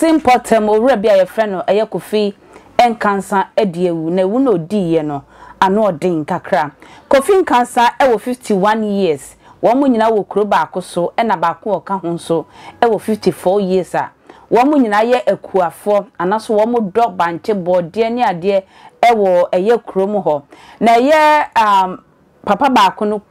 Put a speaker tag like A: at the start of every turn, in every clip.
A: Asimpotem owura bia ye frɛ no eye Kofi enkansa ediewu na ewu na odiye no ano odin kakra. Kofi Nkansa ewo 51 years. Wo mu nyina wo kuro baako so na baako oka ho so ewo 54 years a. Wo mu nyina ye akuafo anaso wo mu dog banche bode ne ade ewo eye kuro mu ho. Na ye papa baako no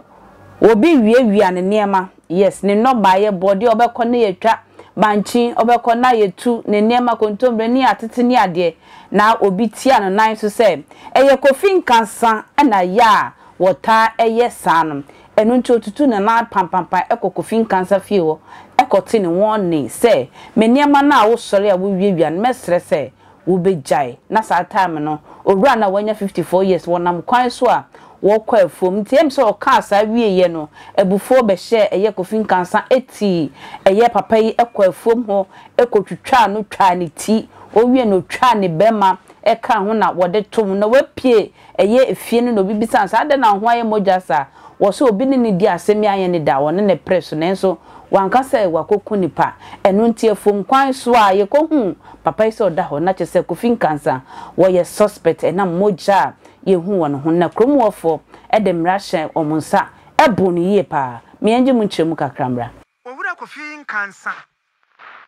A: obi wiewia ne niema. Yes, ne no ba ye bode obekọ na yetwa banchi obekọ na yetu ne niema kontombre ni atete ni ade na obi tia no nan so se eye Kofi Nkansa na ya wota eye sanum enu nti otutu na pampampa Kofi Nkansa fie wo ekoti ne won se me niema na wo sori a wo wiewia no mesre se wo bejai na sa time no owura na wanya 54 years wonam kwan so a wo kwa afom ntiem so ka asa wieye no ebufo be hye eye Kofi Nkansa eti eye papa yi ekwa afom ho ekotwitwa no twa ne ti owie no twa ne bema eka ho na wode tom na wapie eye efie no bibisa nsa ade na ho aye mojasa wo so obi ne di asemi aye ne da wo ne press ne nso wankasa wakoku nipa enu ntie fom kwan so a ye kohu papa yi so da ho na chese Kofi Nkansa wo ye suspect na moja yehu won ho na kromwofo edemra hyen omunsa ebu ne ye pa me anje mu nkyeremu kakramra
B: owura Kofi Nkansa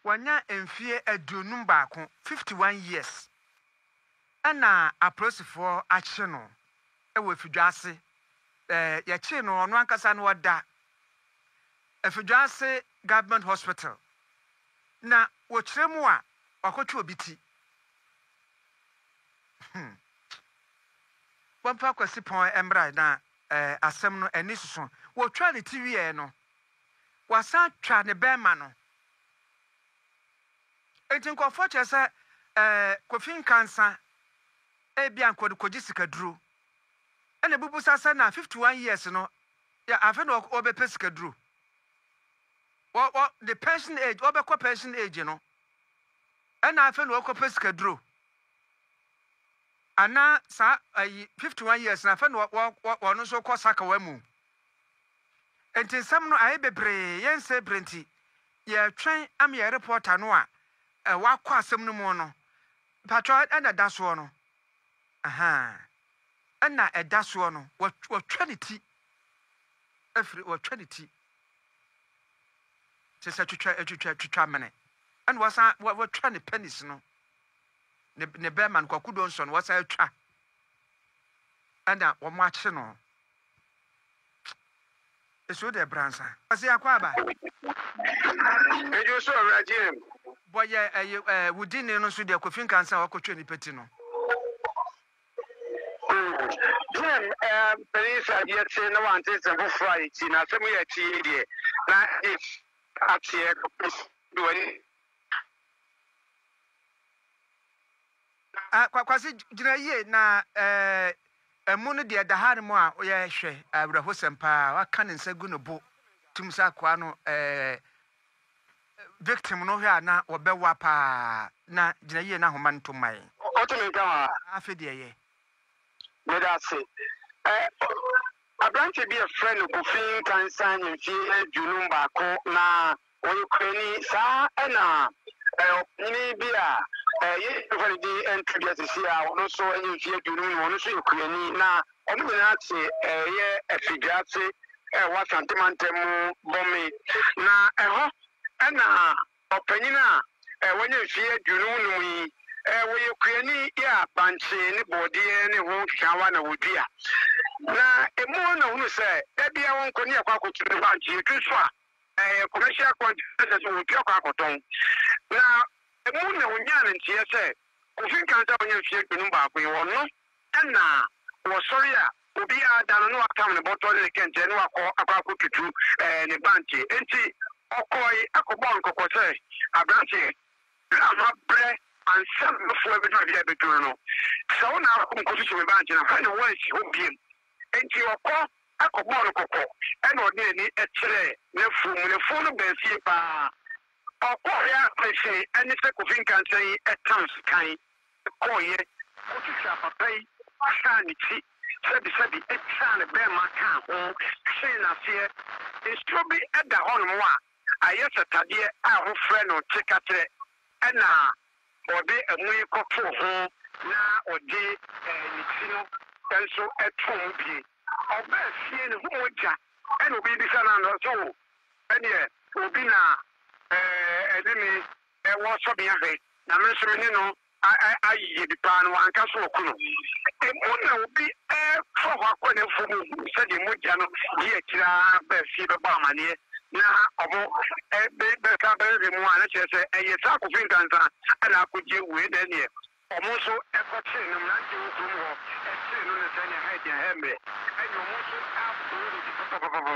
B: wanya emfie adunum baako 51 years ana aprosifo ache no ewo fidwase ya che no ono ankasa no wada efidwase government hospital na wo kyeremu a wakotwe obiti wampa kwasi pon embra na asem no eni susu wo twa ne TV e no wasa twa ne bema no etin ko fo chese Kofi Nkansa bia nkodu koji sikaduro ene bubu sasa na 51 years no ya afa no obepe sikaduro the pension age obekọ pension age no ena afa no okope sikaduro ana sa 51 years na afa no no so kọ saka wamu enti sam no aye bebre yense brenti ye twen am ye reporter no a wakọ asem no mu no patro ena daso no aha ena edaso no watwaniti afri watwaniti sesa twitwa mene and wasa watwane penis no ne beman kwakudo nso no wasa atwa anda wo mache no eso de bransa wasa akwa ba ejo so rajim boye wudini no so de Kofi Nkansa wakotwa ni peti no Penisa yet no one takes a Friday, na some year tea, na if at here doing. Quasi Jina na mono de the hard moa, or ya share, Rahosempa, what can say Gunobo, Tumsa Quano, victim no here na or Bewapa, na Jina na human to my automata, Afedia. Let us say, I branch to be a friend of Kofi Nkansa and Fie Junumba na Oyukreni sa ena maybe every and to see also any Fie Junum one so Ukraini na omunati a figurati what santimantemu bombi na ena openina when you Fie Junum we Ukraine ya banche ni body ni ho twawa na wodua na emu na hu se ebia won ko ni akwa kotu ni banche tuso a commercial contract so wodua kwa koton na emu na wonya na ntie se Kofi Nkansa wonya fie dunu ba ko wono na wo sorry a obi ada no akam ne bottle ne kente ne akwa kotutu ni banche enti okoi akobon kokose abranche ama bre and some before every day no. So now I'm going to be and I know where she will be. And you are called a cocoa and ordinary a tray, no phone of the fever. Or I say, and it's a Kofi Nkansa at times kind. Oh, yeah, what you shall pay, sanity, said the son of Bear Macan, saying I fear, it's to be at the home. I yes, a tadia, our friend or take at it. ɛna ɔde ɛmu kɔto ho na ɔde ne ti no nso ɛto bi ɔba fie ne ho ogya ɛna obi bisa na no so ɛne obi na ɛde me ɛwɔ sɔbea hwɛ na me nso ne no ayi bi pa no anka so okuno na obi fo hɔ akɔ ne fo mu sɛde mogya no yɛ kira ba fie bɛbɔ amaneɛ na ɔmo bɛka bɛrɛ mu a na kyerɛ sɛ ɛyɛ saa kofin kansa ɛna akɔgye wei dɛ neɛ ɔmo nso ɛkɔkyere no mmerante wo kurom hɔ ɛkyere no ne sɛ ne ha agya ha mmerɛ ɛne ɔmo nso aboro no bi pɔpɔpɔpɔpɔ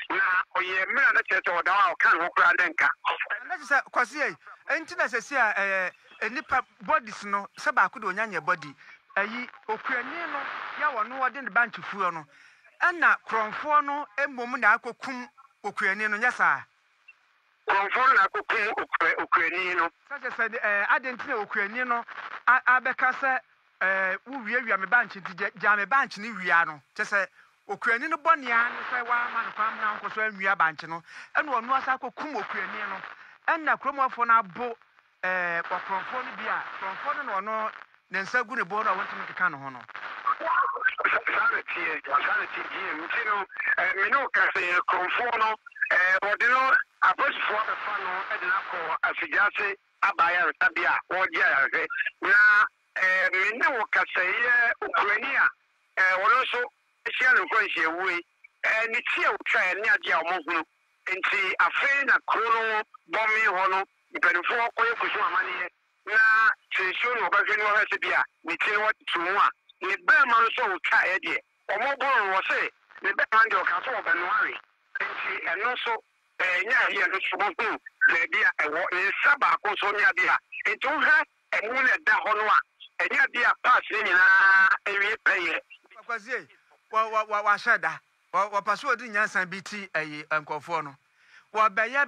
B: na ɔyɛ mmerɛ na kyerɛ sɛ ɔda hɔ a ɔka ne ho koraa dɛ nka
C: na kyerɛ sɛ kwase yi ɛnti na sɛsi a nipa bodies no sɛ baako de onyanya body ayi okuani no ya wɔ no wɔde ne bank fuo no ɛna krɔnfoɔ no mmom na akɔkum okuani no nyɛ saa
B: krɔnfoɔ na akɔkum okuani no
C: sɛ sɛ adentina okuani no abɛka sɛ wo wia me bank nti gya me bank ne wia no kyɛ sɛ okuani no bɔnea no sɛ waama no kwam na nkɔ so anwia bank no ɛna ɔno asa akɔkum okuani no ɛna kromɔfoɔ no abo krɔnfoɔ no bi a krɔnfoɔ no na ɔno ne nsa gu ne bɔɔdo a wɔntumi keka no ho no
B: sanity nti no me no ka sɛ krɔnfoɔ no wɔde no apolisifoɔ bɛfa no ɛde no akɔ afigyase abayaresa bi a wɔgye ayarehwɛ na me ne wo ka sɛ yɛ okurani a wɔno nso ahyia no nkɔnhyia wue ne ti a wotwaeɛ ne adeɛ a ɔmɔhunu nti afei na kuro no bɔme hɔ no mpanimfoɔ kɔyɛ kusu amanneɛ na kyerɛsuo no wɔbɛhwɛ ne wɔhwɛ sɛ bi a ne ti no wɔto mu a ne bɛrima no nso wotwaeɛ deɛ ɔmɔboro no wɔ se ne bɛrima deɛ ɔka sɛ wɔbɛnoare nti ɛno nso nyɛ adeɛ no so bɔhu baabi a ɛwɔ ne nsa baako nso nyɛ adeɛ a nti wohwɛ ɛmu no ɛda hɔ no a ɛnyɛ adeɛ a pass ne nyinaa awie pɛyɛ
C: kwasie wahyɛ da wɔpa so wɔde nyansa bi ti ayi nkɔfoɔ no wɔbɛyɛ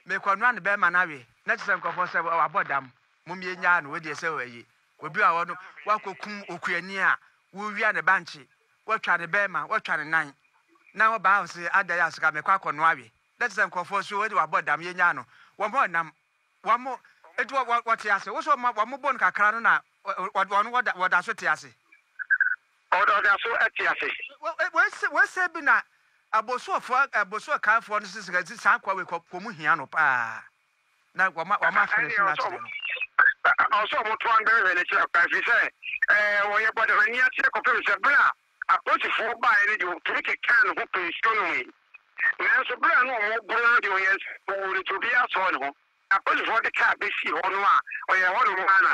C: me kɔnoa ne bɛrima no awe na kyerɛ sɛ nkɔfoɔ sɛ wabɔ dam mommie nyaa no wɔdeɛ sɛ wɔayi obi a wɔ no wakɔkum okuani a wowia ne bankye wɔtwa ne bɛrima wɔtwa ne nan na wɔbaa wo se ada yɛ aseka mekɔ akɔnoa awe na kyerɛ sɛ nkɔfoɔ so wɔde wabɔ dam yɛnyaa no wɔmɔ nam wɔmo ɛti wɔte ase wo sɛ wɔmobɔ no kakra no na wɔda so te ase
B: ɔda so ɛte ase
C: wɔsɛ bi na abosuo kaafoɔ no sisi saa kwa we kɔ mu hia no paa na wɔma finish na kyerɛ no
B: ɔsɔ mo to an bɛrɛ ne kyerɛ kwa fi sɛ wɔyɛ bɔde hɔ ni akyerɛ kɔfɛ sɛ bra apolisifoɔ baeɛ no de wɔtumi keka ne ho pension no yi nanso bra no ɔmo boro no de ɔyɛ wɔwore to bi asɔ ne ho apolisifoɔ de kaa bɛsi hɔ no a ɔyɛ hɔ no mu ana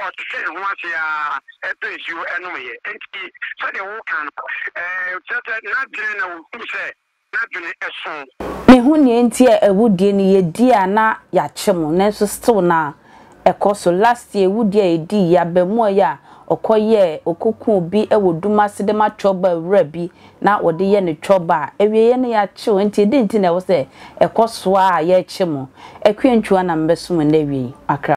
B: ɔtete ne ho ase a ɛpɛ nsuo ɛnom yɛ nti sɛdeɛ woka no kyerɛ sɛ n'adwene na wohu sɛ n'adwene ɛso
A: mehu ne nti a ewudie ne yedi a na yakye mo nanso still na ekoso last year ewudie a edi ya bemu ya okoye okokun obi ewo duma sede ma choba wura bi na wode ye ne choba ewie ye ne yakye nti edi nti na wo se ekoso a ye kye mo ekwentua na mbeso mo na wie akra